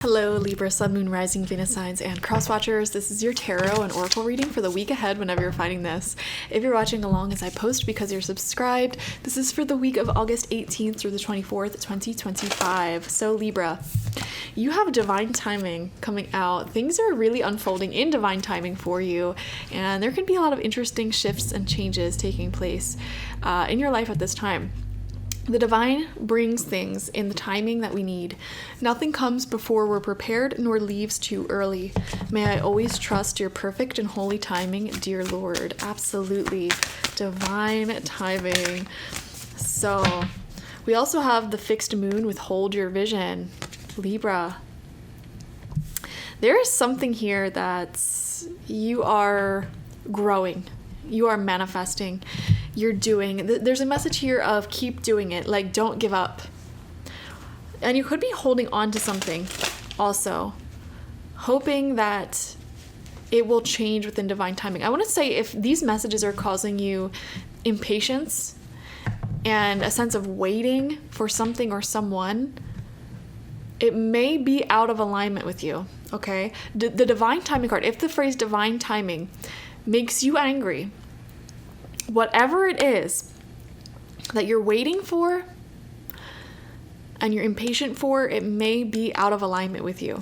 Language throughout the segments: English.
Hello, Libra, Sun, Moon, Rising, Venus signs, and cross watchers. This is your tarot and oracle reading for the week ahead whenever you're finding this. If you're watching along as I post because you're subscribed, this is for the week of August 18th through the 24th, 2025. So Libra, you have divine timing coming out. Things are really unfolding in divine timing for you, and there can be a lot of interesting shifts and changes taking place in your life at this time. The divine brings things in the timing that we need. Nothing comes before we're prepared, nor leaves too early. May I always trust your perfect and holy timing, dear Lord. Absolutely. Divine timing. So, we also have the fixed moon with hold your vision. Libra. There is something here that you are growing. You are manifesting. You're doing. There's a message here of keep doing it. Like, don't give up. And you could be holding on to something also, hoping that it will change within divine timing. I want to say if these messages are causing you impatience and a sense of waiting for something or someone, it may be out of alignment with you, okay? The divine timing card, if the phrase divine timing makes you angry, whatever it is that you're waiting for and you're impatient for, it may be out of alignment with you.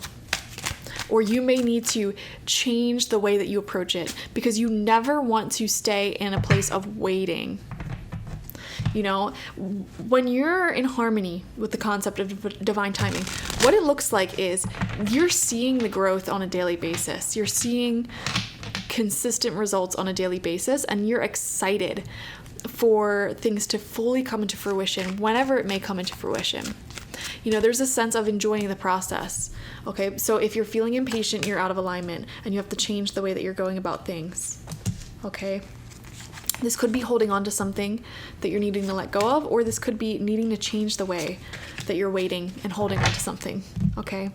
Or you may need to change the way that you approach it, because you never want to stay in a place of waiting. You know, when you're in harmony with the concept of divine timing, what it looks like is you're seeing the growth on a daily basis. You're seeing consistent results on a daily basis, and you're excited for things to fully come into fruition whenever it may come into fruition. You know, there's a sense of enjoying the process. Okay, so if you're feeling impatient, you're out of alignment and you have to change the way that you're going about things. Okay, this could be holding on to something that you're needing to let go of, or this could be needing to change the way that you're waiting and holding on to something. Okay,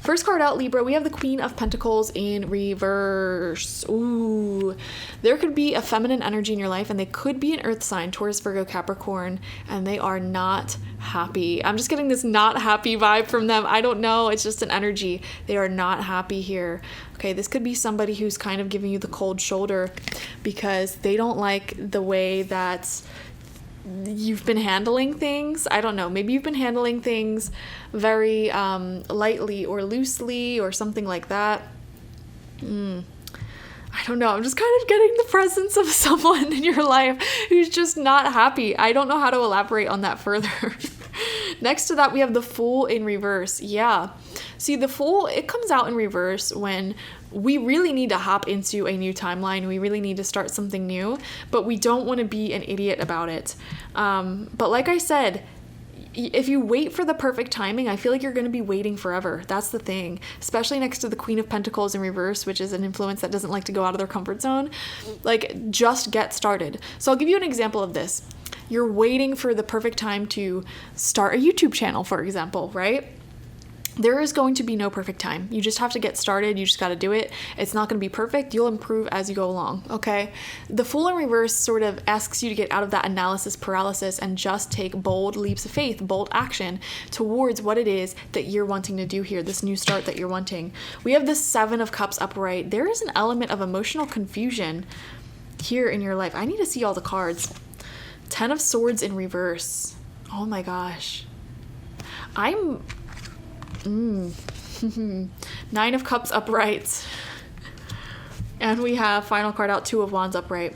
first card out, Libra, we have the Queen of Pentacles in reverse. Ooh, there could be a feminine energy in your life, and they could be an earth sign, Taurus, Virgo, Capricorn, and they are not happy. I'm just getting this not happy vibe from them. I don't know. It's just an energy. They are not happy here. Okay, this could be somebody who's kind of giving you the cold shoulder because they don't like the way that you've been handling things. I don't know. Maybe you've been handling things very lightly or loosely or something like that. I don't know. I'm just kind of getting the presence of someone in your life who's just not happy. I don't know how to elaborate on that further. Next to that, we have the Fool in reverse. Yeah. See, the Fool, it comes out in reverse when we really need to hop into a new timeline. We really need to start something new, but we don't want to be an idiot about it. But like I said, if you wait for the perfect timing, I feel like you're going to be waiting forever. That's the thing, especially next to the Queen of Pentacles in reverse, which is an influence that doesn't like to go out of their comfort zone. Like, just get started. So I'll give you an example of this. You're waiting for the perfect time to start a YouTube channel, for example, right? There is going to be no perfect time. You just have to get started. You just got to do it. It's not going to be perfect. You'll improve as you go along, okay? The Fool in reverse sort of asks you to get out of that analysis paralysis and just take bold leaps of faith, bold action towards what it is that you're wanting to do here, this new start that you're wanting. We have the Seven of Cups upright. There is an element of emotional confusion here in your life. I need to see all the cards. Ten of Swords in reverse. Oh my gosh. Nine of Cups upright. And we have final card out, Two of Wands upright.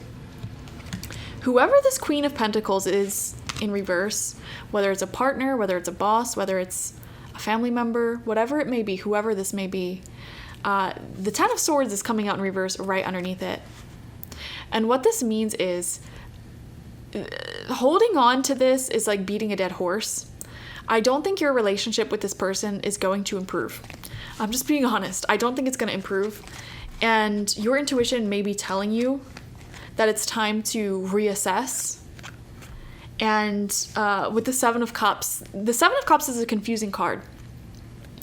Whoever this Queen of Pentacles is in reverse, whether it's a partner, whether it's a boss, whether it's a family member, whatever it may be, whoever this may be, the Ten of Swords is coming out in reverse right underneath it. And what this means is holding on to this is like beating a dead horse. I don't think your relationship with this person is going to improve. I'm just being honest. I don't think it's going to improve. And your intuition may be telling you that it's time to reassess. And with the Seven of Cups is a confusing card.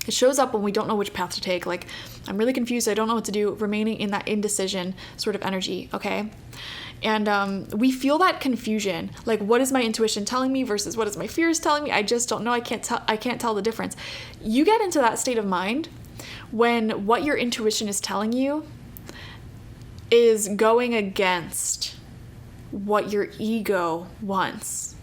It shows up when we don't know which path to take. Like, I'm really confused, I don't know what to do, remaining in that indecision sort of energy, okay? And we feel that confusion. Like, what is my intuition telling me versus what is my fears telling me? I just don't know. I can't tell the difference. You get into that state of mind when what your intuition is telling you is going against what your ego wants.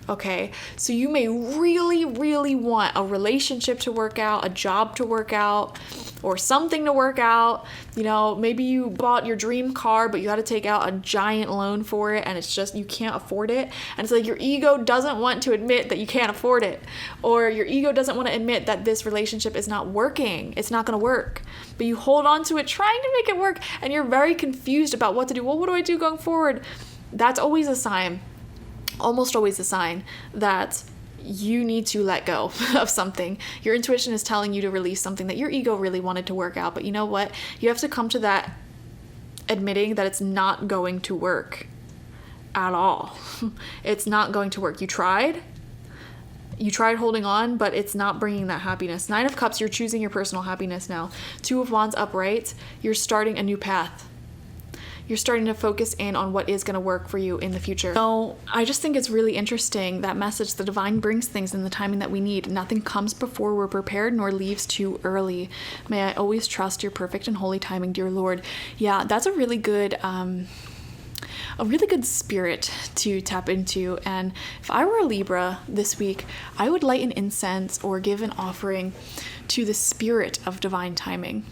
Okay, so you may really, really want a relationship to work out, a job to work out, or something to work out. You know, maybe you bought your dream car, but you had to take out a giant loan for it, and it's just, you can't afford it. And it's like your ego doesn't want to admit that you can't afford it, or your ego doesn't want to admit that this relationship is not working. It's not going to work. But you hold on to it, trying to make it work, and you're very confused about what to do. Well, what do I do going forward? That's always a sign. Almost always a sign that you need to let go of something. Your intuition is telling you to release something that your ego really wanted to work out. But you know what? You have to come to that admitting that it's not going to work at all. It's not going to work. You tried holding on, but it's not bringing that happiness. 9 of Cups, you're choosing your personal happiness now. 2 of Wands upright, you're starting a new path. You're starting to focus in on what is going to work for you in the future. So I just think it's really interesting, that message, the divine brings things in the timing that we need. Nothing comes before we're prepared, nor leaves too early. May I always trust your perfect and holy timing, dear Lord. Yeah, that's a really good spirit to tap into. And if I were a Libra this week, I would light an incense or give an offering to the spirit of divine timing,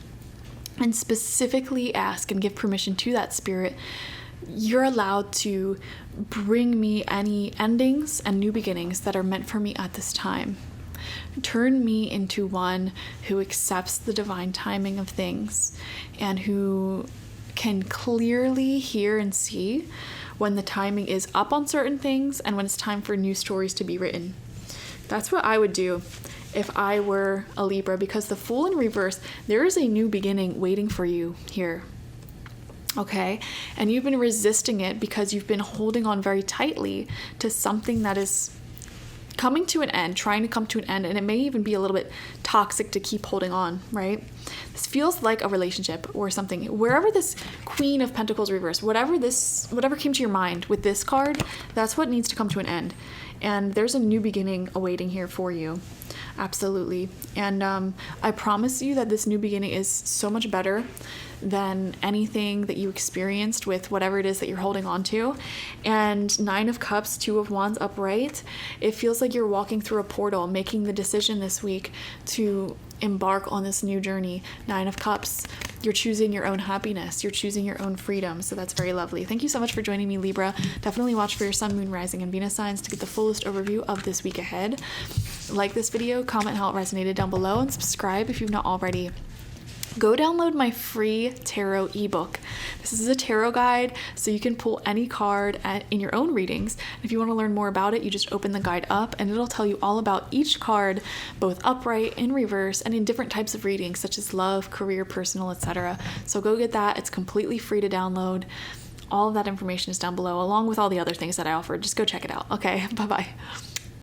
and specifically ask and give permission to that spirit. You're allowed to bring me any endings and new beginnings that are meant for me at this time. Turn me into one who accepts the divine timing of things and who can clearly hear and see when the timing is up on certain things and when it's time for new stories to be written. That's what I would do if I were a Libra, because the Fool in reverse, there is a new beginning waiting for you here. Okay? And you've been resisting it because you've been holding on very tightly to something that is coming to an end, trying to come to an end, and it may even be a little bit toxic to keep holding on, right? This feels like a relationship or something. Wherever this Queen of Pentacles reverse, whatever came to your mind with this card, that's what needs to come to an end. And there's a new beginning awaiting here for you. Absolutely. And I promise you that this new beginning is so much better than anything that you experienced with whatever it is that you're holding on to. And 9 of Cups, 2 of Wands upright, it feels like you're walking through a portal, making the decision this week to embark on this new journey. 9 of Cups, you're choosing your own happiness, you're choosing your own freedom. So that's very lovely. Thank you so much for joining me, Libra. Definitely watch for your sun, moon, rising, and Venus signs to get the fullest overview of this week ahead. Like this video, comment how it resonated down below, and subscribe if you've not already. Go download my free tarot ebook. This is a tarot guide, so you can pull any card in your own readings. If you want to learn more about it, you just open the guide up and it'll tell you all about each card, both upright, in reverse, and in different types of readings, such as love, career, personal, etc. So go get that. It's completely free to download. All of that information is down below, along with all the other things that I offer. Just go check it out. Okay, bye-bye.